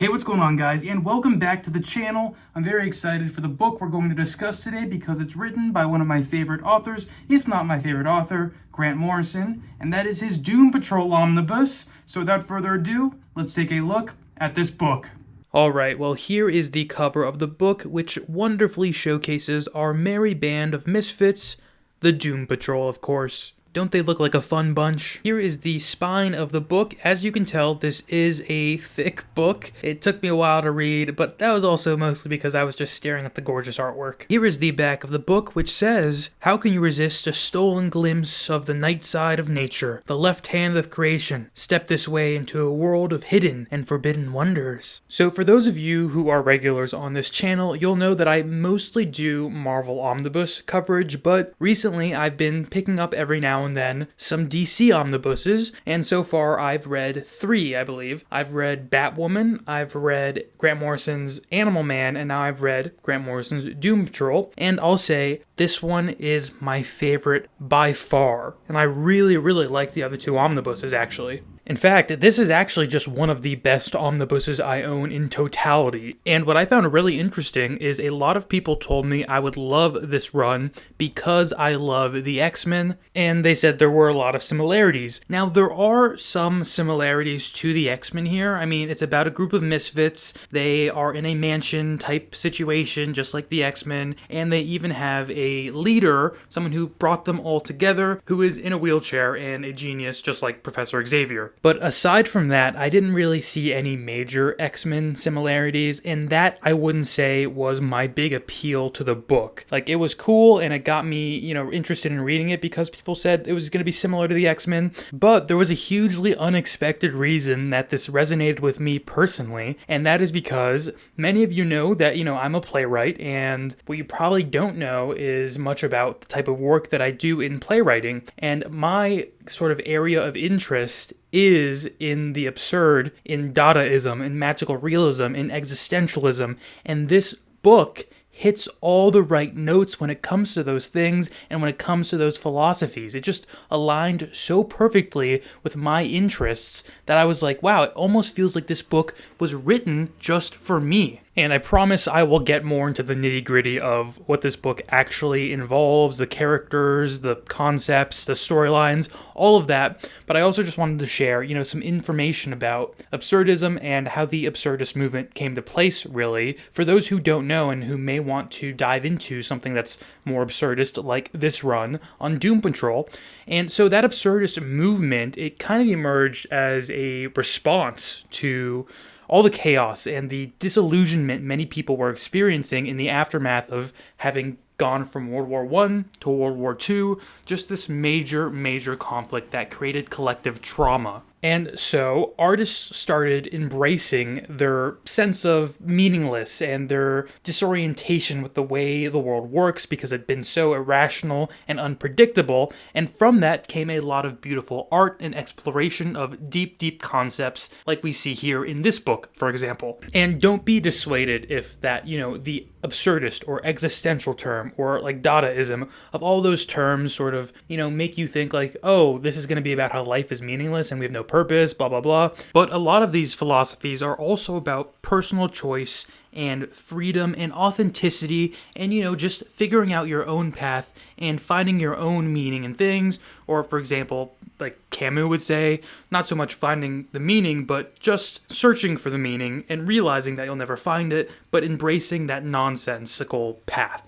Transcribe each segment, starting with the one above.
Hey, what's going on, guys, and welcome back to the channel. I'm very excited for the book we're going to discuss today because it's written by one of my favorite authors, if not my favorite author, Grant Morrison, and that is his Doom Patrol Omnibus. So without further ado, let's take a look at this book. Alright, well, here is the cover of the book, which wonderfully showcases our merry band of misfits, the Doom Patrol, of course. Don't they look like a fun bunch? Here is the spine of the book. As you can tell, this is a thick book. It took me a while to read, but that was also mostly because I was just staring at the gorgeous artwork. Here is the back of the book, which says, "How can you resist a stolen glimpse of the night side of nature, the left hand of creation? Step this way into a world of hidden and forbidden wonders." So for those of you who are regulars on this channel, you'll know that I mostly do Marvel Omnibus coverage, but recently I've been picking up every now and then some DC omnibuses, and so far I've read 3, I believe. I've read Batwoman, I've read Grant Morrison's Animal Man, and now I've read Grant Morrison's Doom Patrol, and I'll say this one is my favorite by far, and I really like the other 2 omnibuses, actually. In fact, this is actually just one of the best omnibuses I own in totality, and what I found really interesting is a lot of people told me I would love this run because I love the X-Men, and they said there were a lot of similarities. Now, there are some similarities to the X-Men here. I mean, it's about a group of misfits. They are in a mansion-type situation, just like the X-Men, and they even have a leader, someone who brought them all together, who is in a wheelchair and a genius, just like Professor Xavier. But aside from that, I didn't really see any major X-Men similarities, and that I wouldn't say was my big appeal to the book. Like, it was cool, and it got me, interested in reading it because people said it was going to be similar to the X-Men, but there was a hugely unexpected reason that this resonated with me personally, and that is because many of you know that, I'm a playwright, and what you probably don't know is much about the type of work that I do in playwriting, and my sort of area of interest is in the absurd, in Dadaism, in magical realism, in existentialism, and this book hits all the right notes when it comes to those things and when it comes to those philosophies. It just aligned so perfectly with my interests that I was like, wow, it almost feels like this book was written just for me. And I promise I will get more into the nitty-gritty of what this book actually involves, the characters, the concepts, the storylines, all of that. But I also just wanted to share, some information about absurdism and how the absurdist movement came to place, really, for those who don't know and who may want to dive into something that's more absurdist, like this run on Doom Patrol. And so that absurdist movement, it kind of emerged as a response to all the chaos and the disillusionment many people were experiencing in the aftermath of having gone from World War I to World War II, just this major conflict that created collective trauma. And so artists started embracing their sense of meaningless and their disorientation with the way the world works because it had been so irrational and unpredictable, and from that came a lot of beautiful art and exploration of deep concepts like we see here in this book, for example. And don't be dissuaded if that, the absurdist or existential term or like Dadaism, of all those terms sort of, make you think like, oh, this is going to be about how life is meaningless and we have no purpose, blah, blah, blah. But a lot of these philosophies are also about personal choice and freedom and authenticity and, just figuring out your own path and finding your own meaning in things. Or, for example, like Camus would say, not so much finding the meaning, but just searching for the meaning and realizing that you'll never find it, but embracing that nonsensical path,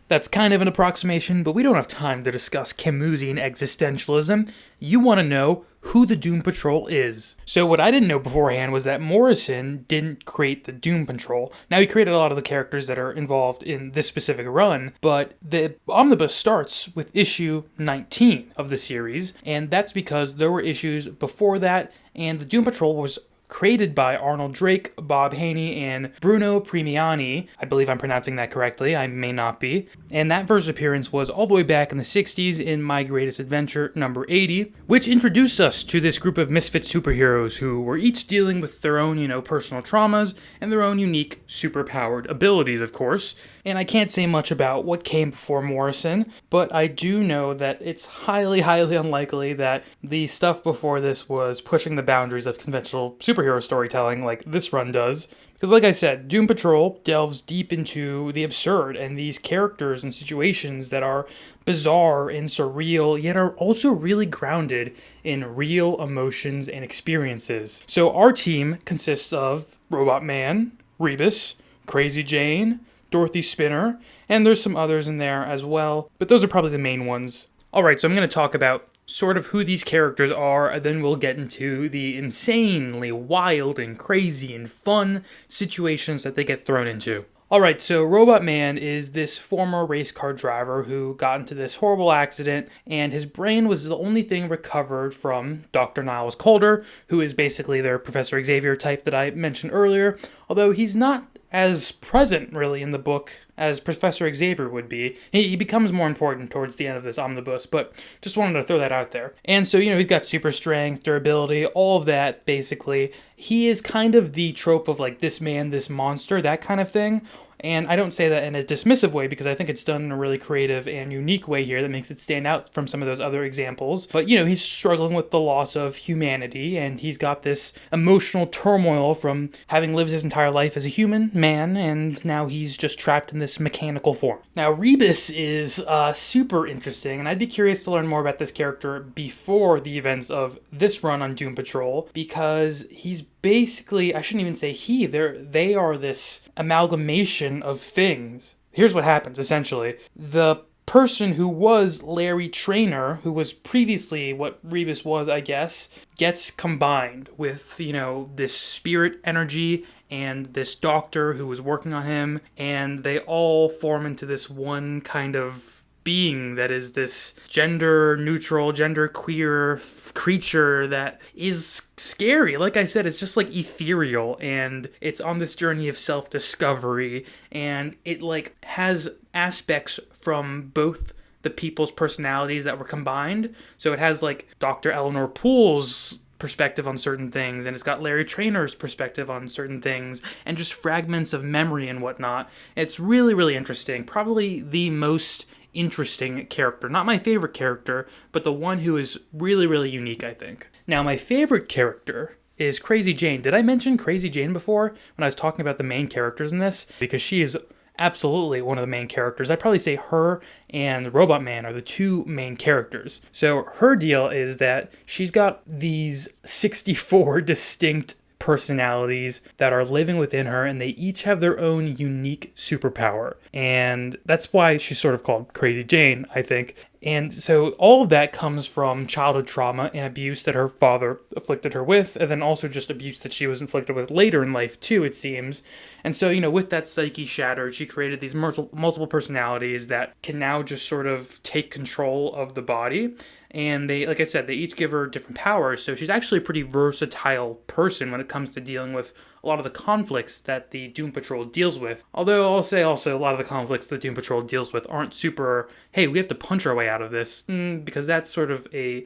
That's kind of an approximation, but we don't have time to discuss Camusian existentialism. You want to know who the Doom Patrol is. So what I didn't know beforehand was that Morrison didn't create the Doom Patrol. Now, he created a lot of the characters that are involved in this specific run, but the omnibus starts with issue 19 of the series, and that's because there were issues before that, and the Doom Patrol was created by Arnold Drake, Bob Haney, and Bruno Premiani. I believe I'm pronouncing that correctly, I may not be. And that first appearance was all the way back in the 60s in My Greatest Adventure number 80, which introduced us to this group of misfit superheroes who were each dealing with their own, personal traumas and their own unique superpowered abilities, of course. And I can't say much about what came before Morrison, but I do know that it's highly unlikely that the stuff before this was pushing the boundaries of conventional superheroes superhero storytelling like this run does. Because like I said, Doom Patrol delves deep into the absurd and these characters and situations that are bizarre and surreal, yet are also really grounded in real emotions and experiences. So our team consists of Robotman, Rebis, Crazy Jane, Dorothy Spinner, and there's some others in there as well, but those are probably the main ones. Alright, so I'm going to talk about sort of who these characters are, and then we'll get into the insanely wild and crazy and fun situations that they get thrown into. Alright, so Robotman is this former race car driver who got into this horrible accident, and his brain was the only thing recovered from Dr. Niles Calder, who is basically their Professor Xavier type that I mentioned earlier, although he's not as present, really, in the book as Professor Xavier would be. He becomes more important towards the end of this omnibus, but just wanted to throw that out there. And so, he's got super strength, durability, all of that, basically. He is kind of the trope of, like, this man, this monster, that kind of thing. And I don't say that in a dismissive way because I think it's done in a really creative and unique way here that makes it stand out from some of those other examples. But, he's struggling with the loss of humanity, and he's got this emotional turmoil from having lived his entire life as a human man, and now he's just trapped in this mechanical form. Now, Rebis is super interesting, and I'd be curious to learn more about this character before the events of this run on Doom Patrol, because he's basically, I shouldn't even say they are this amalgamation of things. Here's what happens, essentially. The person who was Larry Traynor, who was previously what Rebis was, I guess, gets combined with, this spirit energy and this doctor who was working on him, and they all form into this one kind of being that is this gender neutral, gender queer creature that is scary. Like I said, it's just like ethereal, and it's on this journey of self-discovery, and it like has aspects from both the people's personalities that were combined. So it has like Dr. Eleanor Poole's perspective on certain things, and it's got Larry Traynor's perspective on certain things, and just fragments of memory and whatnot. It's really, really interesting. Probably the most interesting character. Not my favorite character, but the one who is really, really unique, I think. Now, my favorite character is Crazy Jane. Did I mention Crazy Jane before when I was talking about the main characters in this? Because she is absolutely one of the main characters. I'd probably say her and Robotman are the two main characters. So her deal is that she's got these 64 distinct personalities that are living within her, and they each have their own unique superpower. And that's why she's sort of called Crazy Jane, I think. And so all of that comes from childhood trauma and abuse that her father afflicted her with, and then also just abuse that she was inflicted with later in life too, it seems. And so, with that psyche shattered, she created these multiple personalities that can now just sort of take control of the body. And they, like I said, they each give her different powers, so she's actually a pretty versatile person when it comes to dealing with a lot of the conflicts that the Doom Patrol deals with. Although I'll say also a lot of the conflicts the Doom Patrol deals with aren't super, hey, we have to punch our way out of this, because that's sort of a,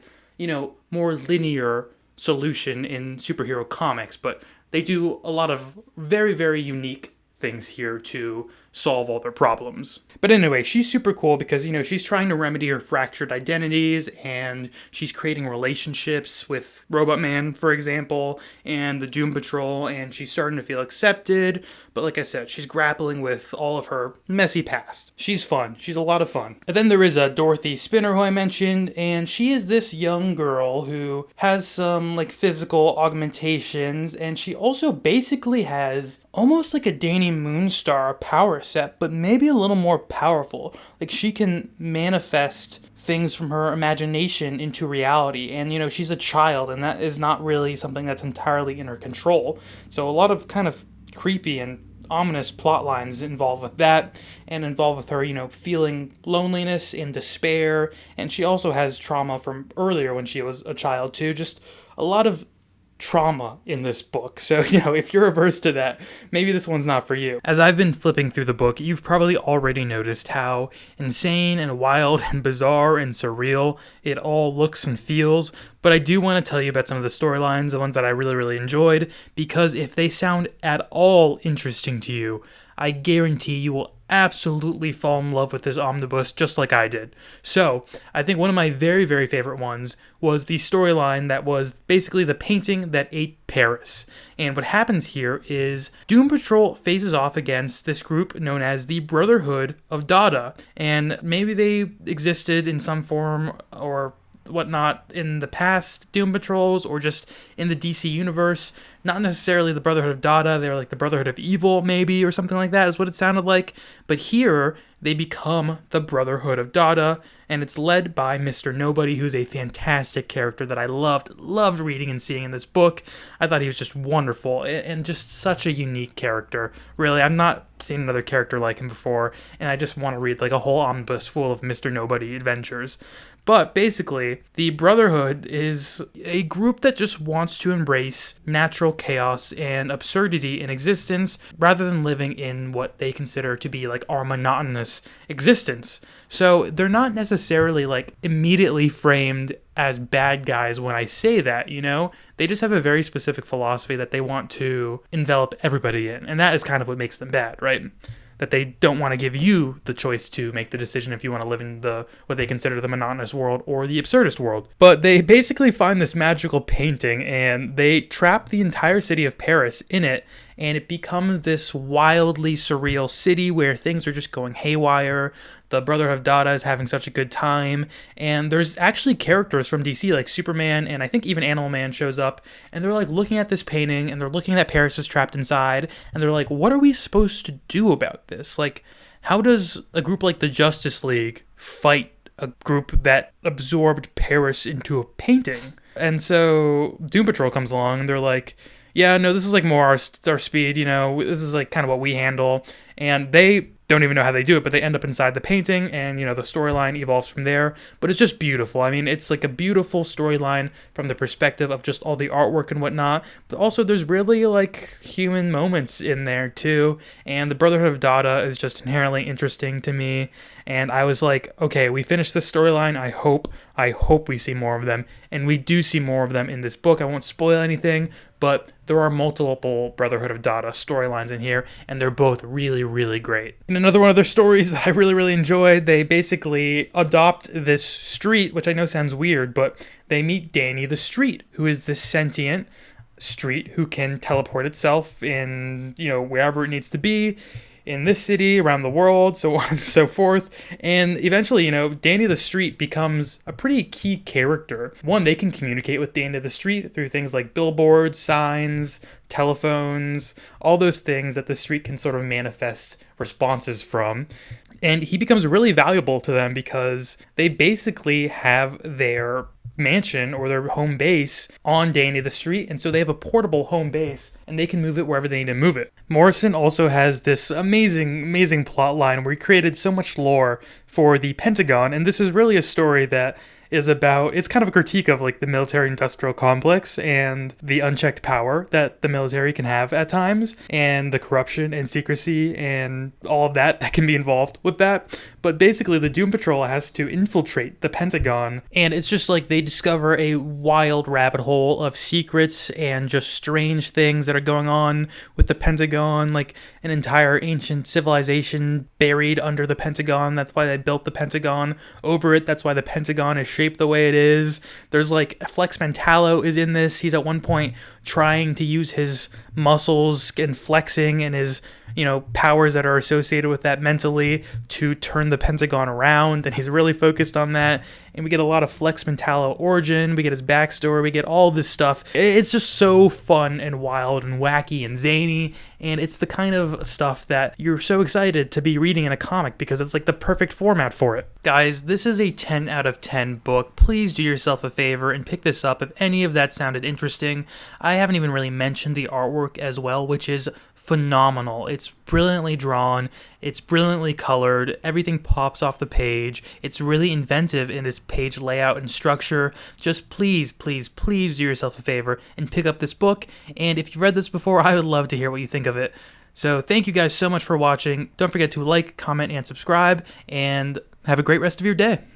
more linear solution in superhero comics, but they do a lot of very, very unique things here to solve all their problems. But anyway, she's super cool because, she's trying to remedy her fractured identities, and she's creating relationships with Robotman, for example, and the Doom Patrol, and she's starting to feel accepted. But like I said, she's grappling with all of her messy past. She's fun. She's a lot of fun. And then there is Dorothy Spinner, who I mentioned, and she is this young girl who has some physical augmentations, and she also basically has almost like a Danny Moonstar power set, but maybe a little more powerful. Like, she can manifest things from her imagination into reality, and she's a child, and that is not really something that's entirely in her control. So a lot of kind of creepy and ominous plot lines involved with that, and involved with her, feeling loneliness and despair, and she also has trauma from earlier when she was a child too. Just a lot of trauma in this book. So, if you're averse to that, maybe this one's not for you. As I've been flipping through the book, you've probably already noticed how insane and wild and bizarre and surreal it all looks and feels, But I do want to tell you about some of the storylines, the ones that I really, really enjoyed, because if they sound at all interesting to you, I guarantee you will absolutely fall in love with this omnibus just like I did. So, I think one of my very, very favorite ones was the storyline that was basically the painting that ate Paris. And what happens here is Doom Patrol faces off against this group known as the Brotherhood of Dada. And maybe they existed in some form or whatnot in the past Doom Patrols or just in the DC universe. Not necessarily the Brotherhood of Dada, they were like the Brotherhood of Evil maybe, or something like that is what it sounded like. But here they become the Brotherhood of Dada, and it's led by Mr. Nobody, who's a fantastic character that I loved reading and seeing in this book. I thought he was just wonderful and just such a unique character. Really, I've not seen another character like him before, and I just want to read like a whole omnibus full of Mr. Nobody adventures. But basically, the Brotherhood is a group that just wants to embrace natural chaos and absurdity in existence rather than living in what they consider to be like our monotonous existence. So they're not necessarily like immediately framed as bad guys when I say that, you know? They just have a very specific philosophy that they want to envelop everybody in, and that is kind of what makes them bad, right? That they don't want to give you the choice to make the decision if you want to live in the what they consider the monotonous world or the absurdist world. But they basically find this magical painting and they trap the entire city of Paris in it, and it becomes this wildly surreal city where things are just going haywire. The Brotherhood of Dada is having such a good time, and there's actually characters from DC like Superman, and I think even Animal Man shows up, and they're like looking at this painting, and they're looking at Paris is trapped inside, and they're like, what are we supposed to do about this? Like, how does a group like the Justice League fight a group that absorbed Paris into a painting? And so Doom Patrol comes along, and they're like, yeah, no, this is like more our speed, you know, this is like kind of what we handle, and they don't even know how they do it, but they end up inside the painting, and, you know, the storyline evolves from there. But it's just beautiful. I mean, it's like a beautiful storyline from the perspective of just all the artwork and whatnot, but also there's really, like, human moments in there, too, and the Brotherhood of Dada is just inherently interesting to me, and I was like, okay, we finished this storyline, I hope we see more of them, and we do see more of them in this book. I won't spoil anything, but there are multiple Brotherhood of Dada storylines in here, and they're both really, really great. And another one of their stories that I really, really enjoyed, they basically adopt this street, which I know sounds weird, but they meet Danny the Street, who is this sentient street who can teleport itself in, you know, wherever it needs to be, in this city, around the world, so on and so forth. And eventually, you know, Danny the Street becomes a pretty key character. One, they can communicate with Danny the Street through things like billboards, signs, telephones, all those things that the street can sort of manifest responses from. And he becomes really valuable to them because they basically have their mansion or their home base on Danny the Street, and so they have a portable home base and they can move it wherever they need to move it. Morrison also has this amazing plot line where he created so much lore for the Pentagon, and this is really a story that is about, it's kind of a critique of like the military-industrial complex and the unchecked power that the military can have at times, and the corruption and secrecy and all of that can be involved with that. But basically the Doom Patrol has to infiltrate the Pentagon, and it's just like they discover a wild rabbit hole of secrets and just strange things that are going on with the Pentagon, like an entire ancient civilization buried under the Pentagon. That's why they built the Pentagon over it. That's why the Pentagon is shaped the way it is. There's like Flex Mentallo is in this. He's at one point trying to use his muscles and flexing and his, you know, powers that are associated with that mentally to turn the Pentagon around, and he's really focused on that. And we get a lot of Flex Mentallo origin, we get his backstory, we get all this stuff. It's just so fun and wild and wacky and zany, and it's the kind of stuff that you're so excited to be reading in a comic because it's like the perfect format for it. Guys, this is a 10 out of 10 book. Please do yourself a favor and pick this up if any of that sounded interesting. I haven't even really mentioned the artwork as well, which is phenomenal. It's brilliantly drawn, it's brilliantly colored, everything pops off the page, it's really inventive in its page layout and structure. Just please do yourself a favor and pick up this book, and if you've read this before, I would love to hear what you think of it. So thank you guys so much for watching. Don't forget to like, comment, and subscribe, and have a great rest of your day.